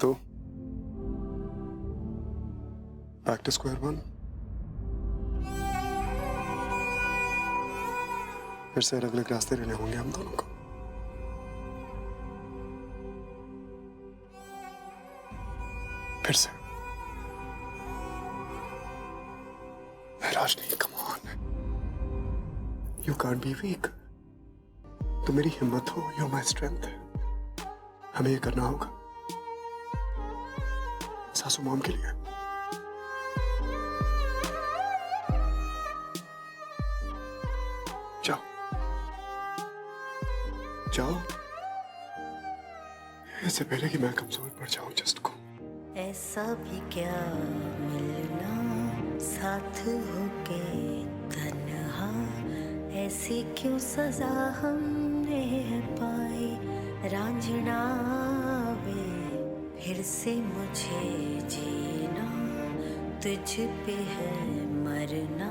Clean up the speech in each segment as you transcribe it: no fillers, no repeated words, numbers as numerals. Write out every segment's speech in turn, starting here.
तो back to square one. फिर से अलग अलग रास्ते लेने होंगे हम दोनों को। फिर से Rajni, come on, you can't be weak. तो मेरी हिम्मत हो, यू माई स्ट्रेंथ। हमें ये करना होगा सासू मॉम के लिए। जाओ जाओ, इससे पहले कि मैं कमजोर पड़ जाऊं जस्ट को। ऐसा भी क्या मिलना साथ होके तन्हा, ऐसी क्यों सजा हमने पाई। रांझना वे फिर से मुझे जीना, तुझ पे है मरना।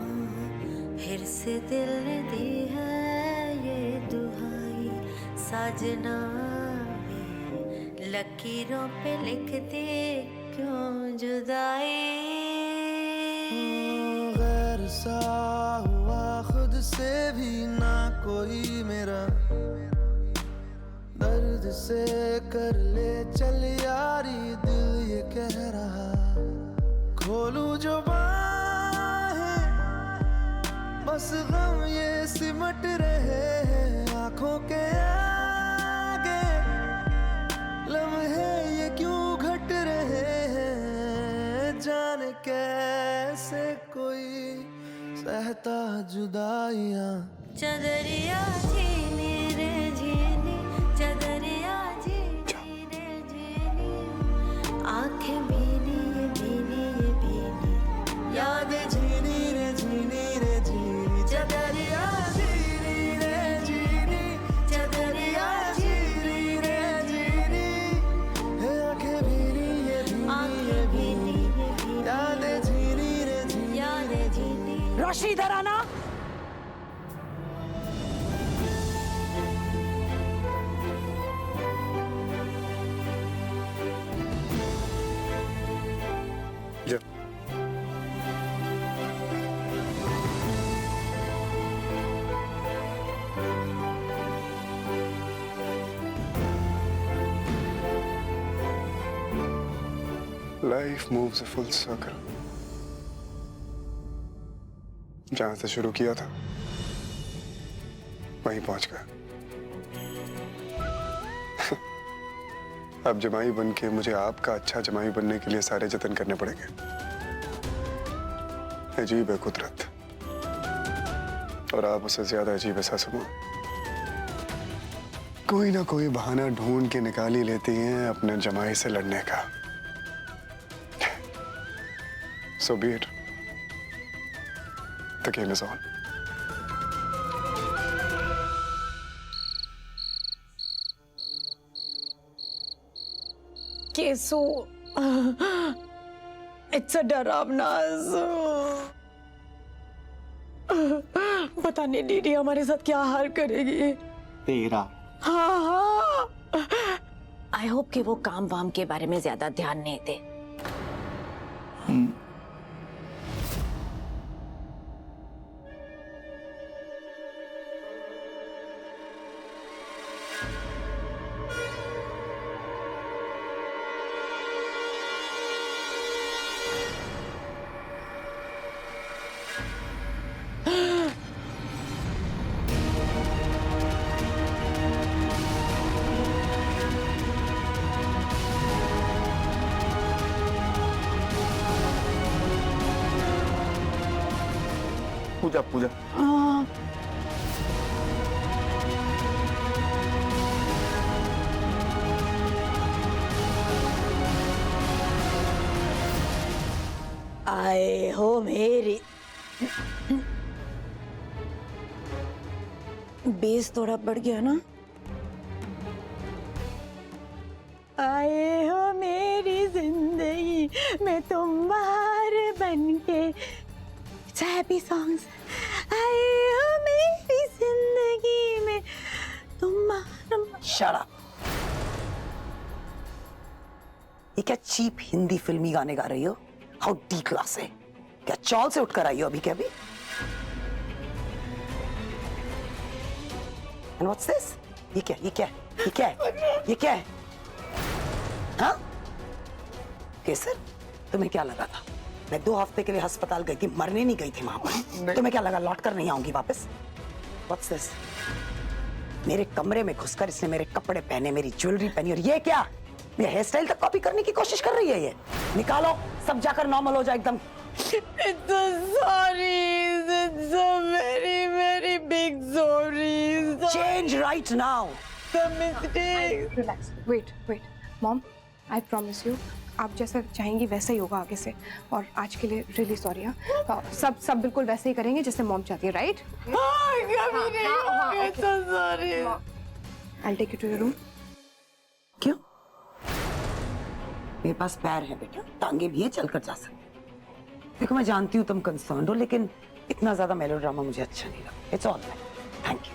फिर से दिल ने दी है ये दुहाई। साजना वे लकीरों पे लिख दे क्यों जुदाई। गैर सा हुआ खुद से भी ना कोई मेरा, दर्द से कर ले चल यारी दिल ये कह रहा। खोलूं जो बाहें बस गम ये सिमट रहे हैं आंखों के आगे। लम्हे ये क्यों घट रहे हैं, जाने कैसे कोई सहता जुदाइयां। चदरिया झीनी रे झीनी, चदरिया झीनी रे झीनी। आंखें भीनी ये भीनी ये भीनी, यादें झीनी रे झीनी रे झीनी। चदरिया झीनी रे झीनी, चदरिया झीनी रे झीनी। है आंखें भीनी ये भीनी ये भीनी, यादें झीनी रे झीनी। यादें झीनी। रोशनी इधर आना। जा। Life moves a full circle. जहां से शुरू किया था वहीं पहुंच गया। अब जमाई बन के मुझे आपका अच्छा जमाई बनने के लिए सारे जतन करने पड़ेंगे। अजीब है कुदरत, और आप उससे ज्यादा अजीब है सासू मां। कोई ना कोई बहाना ढूंढ के निकाल ही लेती हैं अपने जमाई से लड़ने का। So be it. The game is on. केसो, इट्स अ डरावना। पता नहीं दीदी हमारे साथ क्या हाल करेगी। तेरा हाँ हाँ, आई होप कि वो काम वाम के बारे में ज्यादा ध्यान नहीं दे। पूजा पूजा। आए हो मेरी, बेस थोड़ा बढ़ गया ना। आए हो मेरी जिंदगी में तुम बाहर बनके। Happy songs. आए हो मेरी जिंदगी में तुम बाहर। Shut up. ये क्या चीप हिंदी फिल्मी गाने गा रही हो? हाउ डी क्लास है? क्या चौल से उठकर आई हो अभी के अभी? And what's this? ये क्या है? ये क्या है? हाँ? केसर, तुम्हें क्या लगा था? मैं 2 हफ्ते के लिए अस्पताल गई थी, मरने नहीं गई थी वहां पर। तुम्हें क्या लगा लौट कर नहीं आऊंगी वापस? What's this? मेरे कमरे में घुसकर इसने मेरे कपड़े पहने, मेरी ज्वेलरी पहनी, और ये क्या? ये हेयर स्टाइल तक कॉपी करने की कोशिश कर रही है ये। निकालो, सब जाकर नॉर्मल हो जाए एकदम। It's so sorry. It's a very, very big sorry. Change right now. The mistake. Relax, wait mom, I promise you आप जैसा चाहेंगी वैसा ही होगा आगे से, और आज के लिए रियली सॉरी। सब बिल्कुल वैसे ही करेंगे जैसे मॉम चाहती है, राइट? कभी नहीं होगा, so sorry. I take you to your room. क्यों? मेरे पास पैर है बेटा, टांगे भी है, चलकर जा सकते। देखो मैं जानती हूँ तुम कंसर्न हो, लेकिन इतना ज्यादा मेलोड्रामा मुझे अच्छा नहीं लगा। It's all right, thank you.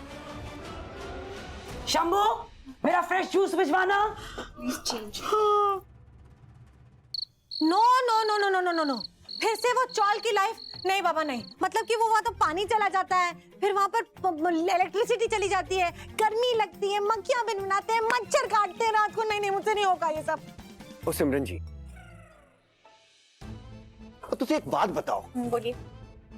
Shambhu, मेरा फ्रेश जूस भिजवाना। Please change. No no no no no no no no, फिर से वो चौल की लाइफ? नहीं बाबा नहीं, मतलब कि वो वहाँ तो पानी चला जाता है, फिर वहाँ पर इलेक्ट्रिसिटी चली जाती है, गर्मी लगती है, मक्खियाँ भिनभिनाते हैं, मच्छर काटते हैं रात को। नहीं नहीं, मुझसे नहीं होगा ये सब। ओ सिमरन जी, तुझे एक बात बताओ। बोलिए।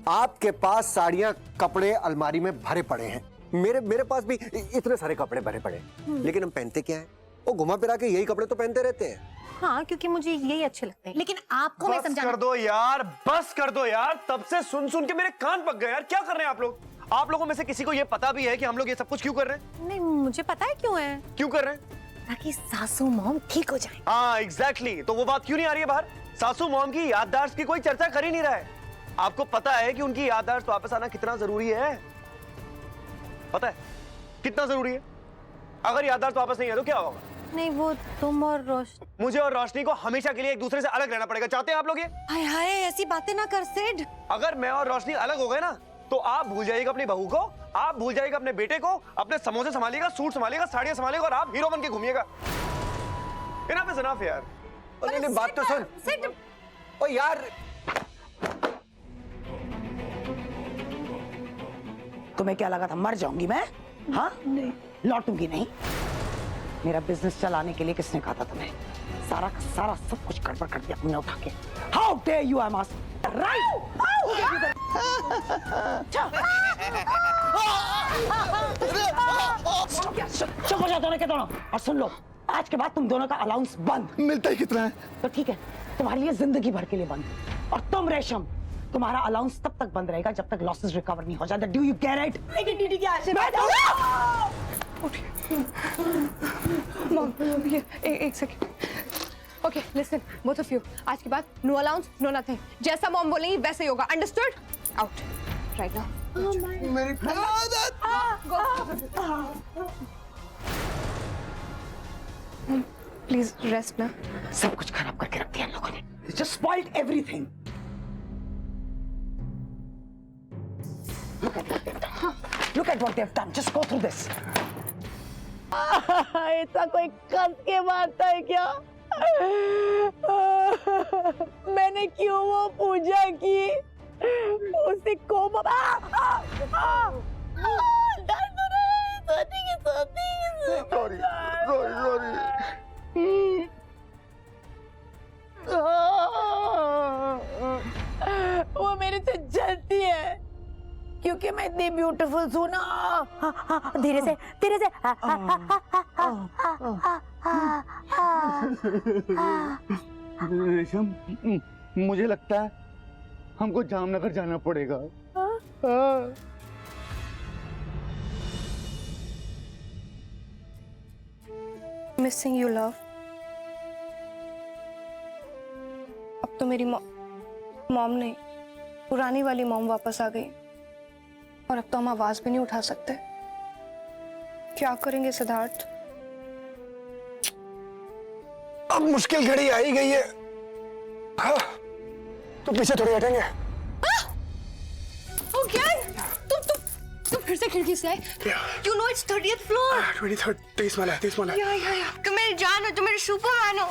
आपके पास साड़ियां, कपड़े अलमारी में भरे पड़े हैं, मेरे पास भी इतने सारे कपड़े भरे पड़े हैं, लेकिन हम पहनते क्या हैं? वो घुमा फिरा के यही कपड़े तो पहनते रहते हैं। हाँ, क्योंकि मुझे यही अच्छे लगते हैं, लेकिन आपको मैं बस समझाना। कर दो यार, बस कर दो यार। तब से सुन सुन के मेरे कान पक गए यार। क्या कर रहे हैं आप लोग? आप लोगों में से किसी को ये पता भी है कि हम लोग ये सब कुछ क्यों कर रहे हैं? नहीं, मुझे पता है क्यों है। क्यों कर रहे हैं? ताकि सासू मॉम ठीक हो जाए। हाँ एग्जैक्टली। तो वो बात क्यों नहीं आ रही है बाहर? सासू मॉम की याददाश्त की कोई चर्चा कर ही नहीं रहा है। आपको पता है कि उनकी याददाश्त वापस आना कितना जरूरी है? पता है कितना जरूरी है? अगर याददाश्त वापस नहीं है तो क्या होगा? नहीं, वो तुम और रोशनी, मुझे और रोशनी को हमेशा के लिए एक दूसरे से अलग रहना पड़ेगा। चाहते हैं आप लोग ये? हाय हाय, ऐसी बातें ना कर सिड। अगर मैं और रोशनी अलग हो गए ना, तो आप भूल जाइएगा अपनी बहू को, आप भूल जाइएगा अपने बेटे को, अपने समोसे संभालिएगा, सूट संभालिएगा, साड़ियां संभालिएगा, और आप हीरो बन के घूमिएगा। इनफ इज इनफ यार। नहीं, बात तो सुन। सिड, ओ यार, तुम्हें क्या लगा था मर जाऊंगी मैं? हाँ नहीं, लौटूंगी नहीं। मेरा बिजनेस चलाने के लिए किसने कहा था तुम्हें? सारा का सारा सब कुछ गड़बड़ कर दिया तुमने उठा के। How dare you, I am asking right. चुप हो जाओ दोनों के दोनों, और सुन लो, आज के बाद तुम दोनों का अलाउंस बंद। मिलता ही कितना है? तो ठीक है, तुम्हारे लिए जिंदगी भर के लिए बंद। और तुम रेशम, तुम्हारा अलाउंस तब तक बंद रहेगा जब तक लॉसेस रिकवर नहीं हो जाते। Do you get it? लेकिन डीडी की आशीर्वाद। मॉम, एक second. Okay listen, both of you, आज के बाद नो अलाउंस, नो नथिंग। जैसा मॉम बोलेंगी वैसे ही होगा, अंडरस्टूड? Out right now. मेरी प्लीज रेस्ट ना। सब कुछ खराब करके रख दिया इन लोगों ने। Just spoiled everything. Look at what they've done. Just go through this. ऐसा कोई कस के मारता है क्या? मैंने क्यों वो पूजा की? उसे कोप दर्द हो रहा है। Sorry sorry. वो मेरे से जलती है क्योंकि मैं इतनी ब्यूटीफुल हूँ ना। धीरे से धीरे से। रेशम, मुझे लगता है हमको जामनगर जाना पड़ेगा। Missing you love. अब तो मेरी मॉम नहीं, पुरानी वाली मॉम वापस आ गई, और अब तो हम आवाज भी नहीं उठा सकते। क्या करेंगे सिद्धार्थ? अब मुश्किल घड़ी आ ही गई है। हाँ, तो पीछे थोड़ी हटेंगे। ओ क्या? तुम फिर से खिड़की से आए? You know it's 30th floor. 23rd 23 वाला है, 23 वाला है। या तुम मेरी जान हो, तुम मेरे सुपरमैन हो।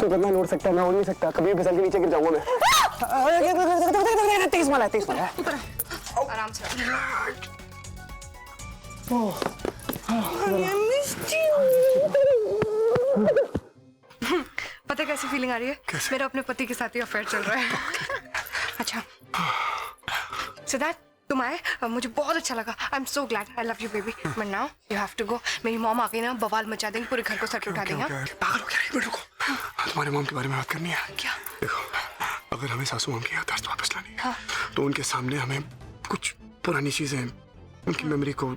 सुपरमैन उड़ सकता है, मैं उड़ नहीं सकता। कभी फिसल के नीचे गिर जाऊंगा मैं। 23 वाला है, 23 वाला है। आराम से। पता है कैसी फीलिंग आ रही है? मेरा अपने पति के साथ ही अफेयर चल रहा है। अच्छा सिद्धार्थ, तुम आए, मुझे बहुत अच्छा लगा। I am so glad. I love you baby. But now you have to go. मेरी मॉम आ गई ना, बवाल मचा देंगे, पूरे घर को सर उठा देंगे। पागल हो गया, एक मिनट रुको। तुम्हारे मॉम के बारे में बात करनी है। क्या? देखो, अगर हमें सासू मॉम की याददाश्त वापस लानी है, तो उनके सामने हमें कुछ पुरानी चीजें उनकी मेमोरी को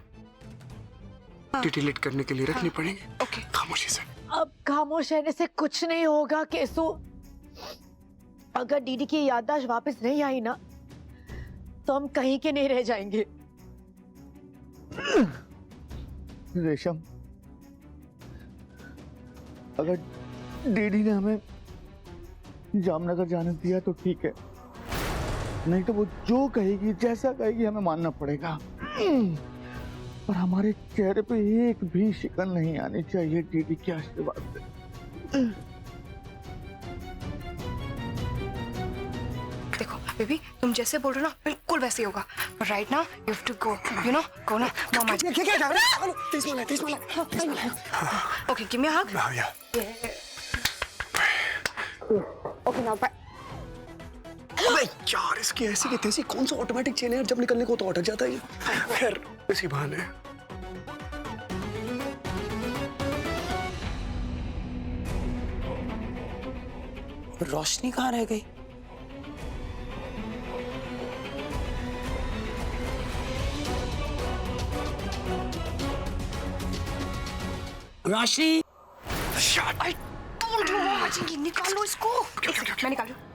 डिलीट करने के लिए रखनी पड़ेंगी। ओके। खामोशी से। अब खामोश रहने से कुछ नहीं होगा केसु। अगर दीदी की याददाश्त वापस नहीं आई ना, तो हम कहीं के नहीं रह जाएंगे। रेशम, अगर डीडी ने हमें जामनगर जाने दिया तो ठीक है, नहीं तो वो जो कहेगी, जैसा कहेगी, हमें मानना पड़ेगा। पर हमारे चेहरे पे एक भी शिकन नहीं आनी चाहिए डीडी के आशीर्वाद से। देखो बेबी, तुम जैसे बोल रहे हो ना, बिल्कुल वैसे ही होगा। Right now you have to go, you know, go ना। मॉम आज। क्या 23 वाला है, 23 वाला है। Okay, give me a hug. हाँ, या। Okay now bye. अबे यार, इसकी ऐसी की तैसी कौन सा ऑटोमेटिक चेन है, जब निकलने को तो अटक जाता है। खैर, इसी बहाने। रोशनी कहाँ रह गई? रोशनी, आई टोल्ड यू मॉम आज निकालो इसको। मैं निकाल रही हूँ।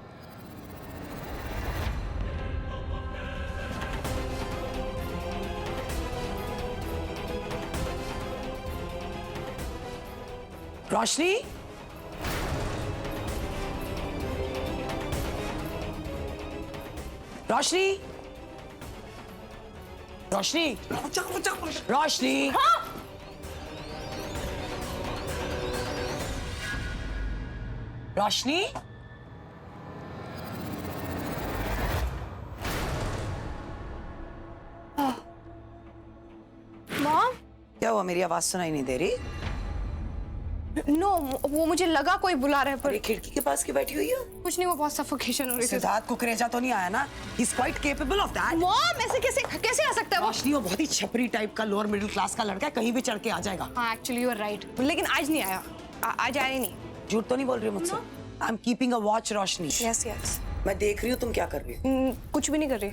रोशनी, रोशनी, रोशनी, रोशनी। रोशनी, मॉम, क्या हुआ? मेरी आवाज सुनाई नहीं दे रही? नो, वो मुझे लगा कोई बुला रहा है, पर ये खिड़की के पास की बैठी हुई है। कुछ नहीं, वो बहुत सफोकेशन हो रही थी। सिद्धार्थ को करेजा तो नहीं आया ना? He is quite capable of that. Mom, ऐसे कैसे कैसे आ सकता है वो? रोशनी वो बहुत ही छपरी टाइप का लोअर मिडिल क्लास का लड़का है, कहीं भी चढ़ के आ जाएगा। हाँ, एक्चुअली यू आर राइट, लेकिन आज नहीं आया। आज आया ही नहीं। झूठ तो नहीं बोल रही मुझसे? I am keeping a watch Roshni. Yes yes. मैं देख रही हूँ तुम क्या कर रही हो। कुछ भी नहीं कर रही।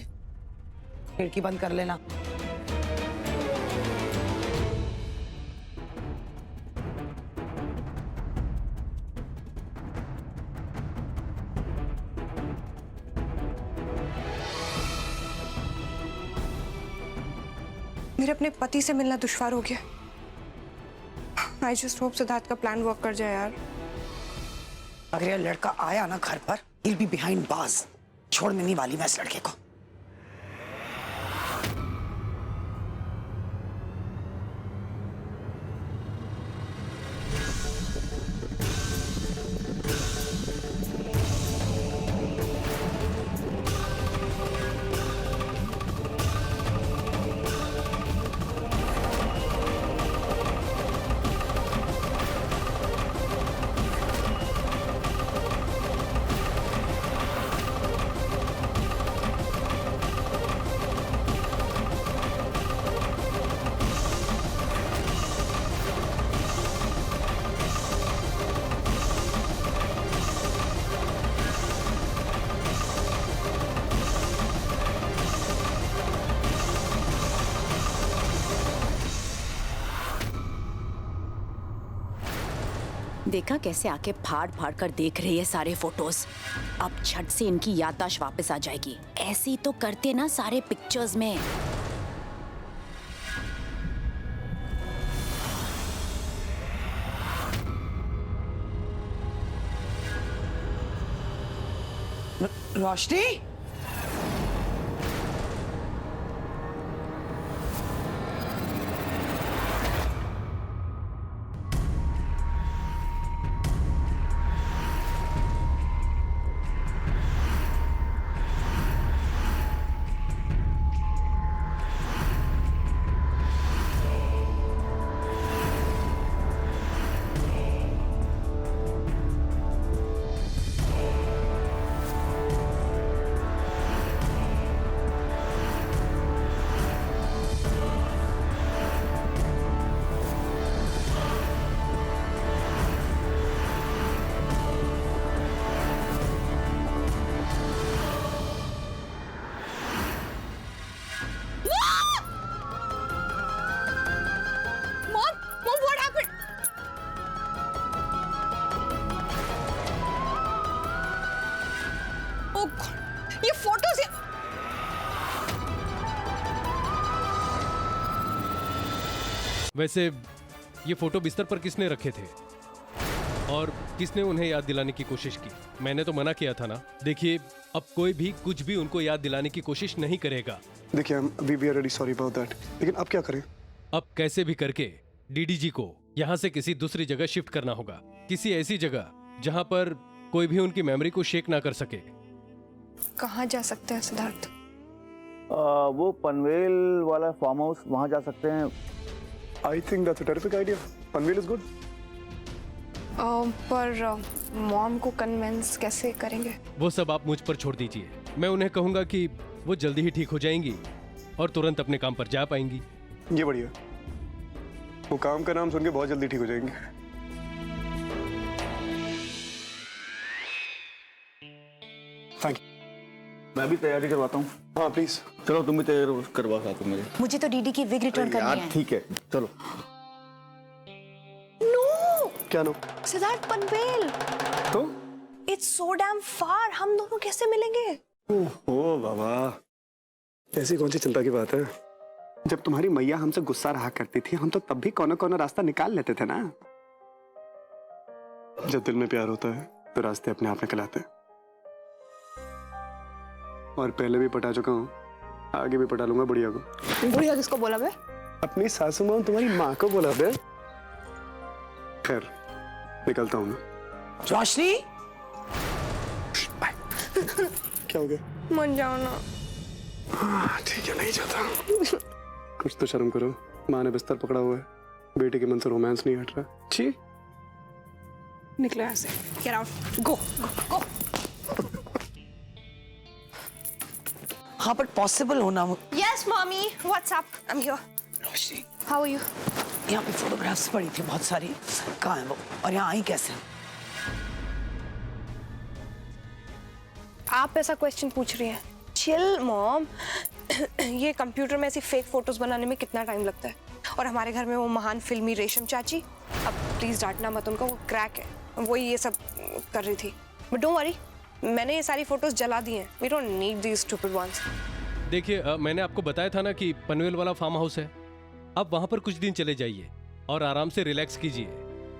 खिड़की बंद कर लेना। मेरे अपने पति से मिलना दुश्वार हो गया। आई जस्ट होप सिद्धार्थ का प्लान वर्क कर जाए यार। अगर ये लड़का आया ना घर पर, he'll be behind bars। छोड़ने नहीं वाली मैं इस लड़के को। देखा कैसे आके फाड़ फाड़ कर देख रही है सारे फोटोज। अब झट से इनकी याददाश्त वापस आ जाएगी। ऐसे ही तो करते ना सारे पिक्चर्स में। रोशनी, Oh God, ये फोटोज वैसे ये फोटो बिस्तर पर किसने रखे थे और किसने उन्हें याद दिलाने की कोशिश की? मैंने तो मना किया था ना। देखिए, अब कोई भी कुछ भी उनको याद दिलाने की कोशिश नहीं करेगा। देखिए we are really sorry about that, लेकिन अब क्या करें? अब कैसे भी करके डीडीजी को यहाँ से किसी दूसरी जगह शिफ्ट करना होगा, किसी ऐसी जगह जहाँ पर कोई भी उनकी मेमोरी को शेक ना कर सके। कहाँ जा सकते हैं सिद्धार्थ? वो पनवेल वाला फार्म हाउस, वहां जा सकते हैं। I think that's a terrific idea. Panvel is good. पर मॉम को कन्विंस कैसे करेंगे? वो सब आप मुझ पर छोड़ दीजिए। मैं उन्हें कहूंगा कि वो जल्दी ही ठीक हो जाएंगी और तुरंत अपने काम पर जा पाएंगी। ये बढ़िया। वो काम का नाम सुन के बहुत जल्दी ठीक हो जाएंगे। Thank you. मैं भी तैयारी करवाता हूँ। हाँ प्लीज। चलो तुम भी तैयारी करवा साथ में मेरे। मुझे तो डीडी की विग रिटर्न करनी है। ठीक है चलो। क्या नो? सिद्धार्थ, पनवेल। तो इट्स सो डैम फार। हम दोनों कैसे मिलेंगे? ओ बाबा, ऐसी कौन सी चिंता की बात है? जब तुम्हारी मैया हमसे गुस्सा रहा करती थी, हम तो तब भी कोना कोना रास्ता निकाल लेते थे ना। जब दिल में प्यार होता है तो रास्ते अपने आप निकल आते हैं। और पहले भी पटा चुका हूँ, आगे भी पटा लूंगा बुढ़िया को। बुढ़िया किसको बोला बे? अपनी सासू माँ तुम्हारी माँ को बोला बे। खैर निकलता हूँ मैं। रोशनी, क्या हो गया? मन जाओ ना। ठीक है, नहीं जाता। कुछ तो शर्म करो। माँ ने बिस्तर पकड़ा हुआ है, बेटे के मन से रोमांस नहीं हट रहा। छी, निकलो यहाँ से। Get out. Go, go, go. हाँ बट पॉसिबल होना। Yes, mommy. What's up? I'm here. Roshni, How are you? यहाँ पे फोटोग्राफ्स पड़ी थी बहुत सारी, कहाँ है वो और यहाँ आई कैसे? आप ऐसा क्वेश्चन पूछ रही हैं? Chill mom. ये कंप्यूटर में ऐसी फेक फोटोज बनाने में कितना टाइम लगता है? और हमारे घर में वो महान फिल्मी रेशम चाची, अब प्लीज डांटना मत उनको, वो क्रैक है, वही ये सब कर रही थी। बट डोंट वरी, मैंने ये सारी फोटोज जला दी हैं। We don't need these stupid ones. देखिए, मैंने आपको बताया था ना कि पनवेल वाला फार्म हाउस है। आप वहां पर कुछ दिन चले जाइए और आराम से रिलैक्स कीजिए,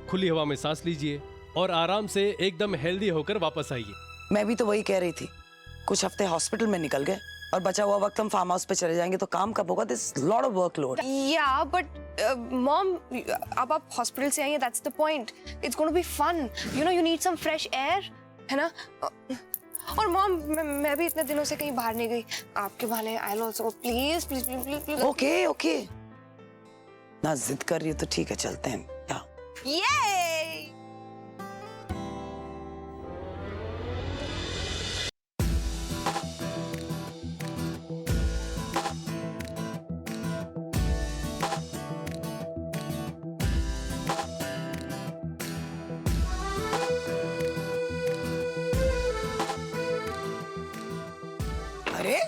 खुली हवा में सांस लीजिए और आराम से एकदम हेल्दी होकर वापस आइए। मैं भी तो वही कह रही थी। कुछ हफ्ते हॉस्पिटल में निकल गए और बचा हुआ वक्त हम फार्म हाउस पे चले जाएंगे तो काम कब होगा? This lot of workload. Yeah but mom, अब आप हॉस्पिटल से आई हैं, that's the point. It's gonna be fun, you know, you need some fresh air, है ना? और मॉम, मैं भी इतने दिनों से कहीं बाहर नहीं गई, आपके बहाने I will also. Please please please please. Okay okay, ना जिद कर रही हो तो ठीक है, चलते हैं। या ये अरे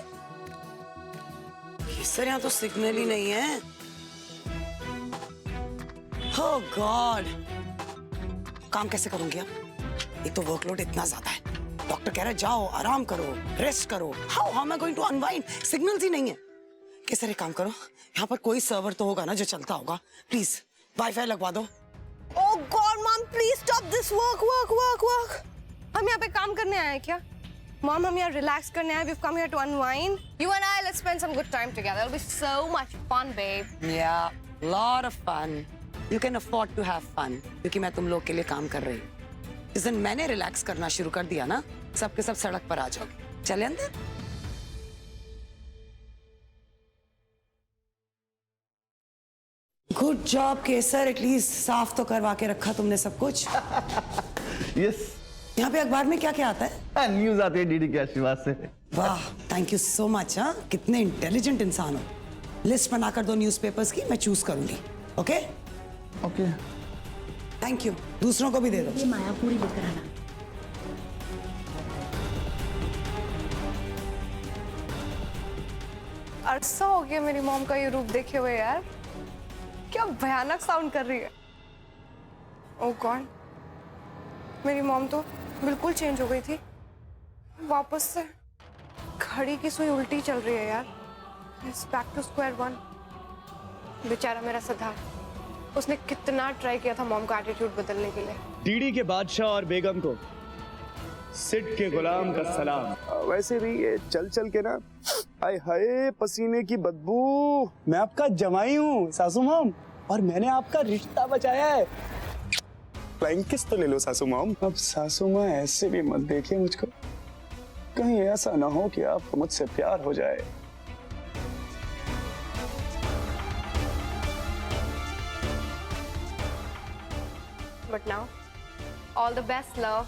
सर, यहाँ तो सिग्नल ही नहीं है। Oh God! काम कैसे करूंगी अब? एक तो वर्कलोड इतना ज्यादा है, डॉक्टर कह रहा है जाओ आराम करो, रेस्ट करो। How am I going to unwind? Signals ही नहीं है। कैसे एक काम करो, यहाँ पर कोई सर्वर तो होगा ना जो चलता होगा। प्लीज वाईफाई लगवा दो। Oh God, mom, please stop this work. हम यहाँ पे काम करने आए हैं क्या? Mom, हम यहाँ रिलैक्स करने आए हैं. We've come here to unwind. You and I, let's spend some good time together. It'll be so much fun, babe. Yeah, lot of fun. You can afford to have fun. क्योंकि मैं तुम लोग के लिए काम कर रही हूँ। जिस दिन मैंने रिलैक्स करना शुरू कर दिया ना, सबके सब सड़क पर आ जाओगे। चले अंदर। गुड जॉब केसर, एटलीस्ट साफ तो करवा के रखा तुमने सब कुछ। यस। यहाँ पे अखबार में क्या क्या आता है? न्यूज आती है डीडी के आशीर्वाद से। वाह, थैंक यू सो मच। हाँ, कितने इंटेलिजेंट इंसान हो। लिस्ट बनाकर दो न्यूज़पेपर्स की, मैं चूज करूंगी। Okay okay, thank you. दूसरों को भी दे दो। ये माया पूरी लेकर आना। अरसा हो गया मेरी मॉम का ये रूप देखे हुए यार। क्या भयानक साउंड कर रही है। ओह गॉड, मेरी मॉम तो बिल्कुल चेंज हो गई थी। वापस से घड़ी की सुई उल्टी चल रही है यार। It's back to square one. बेचारा मेरा सिद्धार्थ, उसने कितना ट्राई किया था मॉम का एटीट्यूड बदलने के लिए। डीडी के बादशाह और बेगम को सिट के गुलाम का सलाम। वैसे भी ये चल चल के ना, आय हाय पसीने की बदबू। मैं आपका जमाई हूँ सासू मॉम, और मैंने आपका रिश्ता बचाया है। फ्लाइंग किस तो ले लो सासू मॉम। अब सासू माँ ऐसे भी मत देखिए मुझको, कहीं ऐसा ना हो कि आपको मुझसे प्यार हो जाए। But now, all the best, love.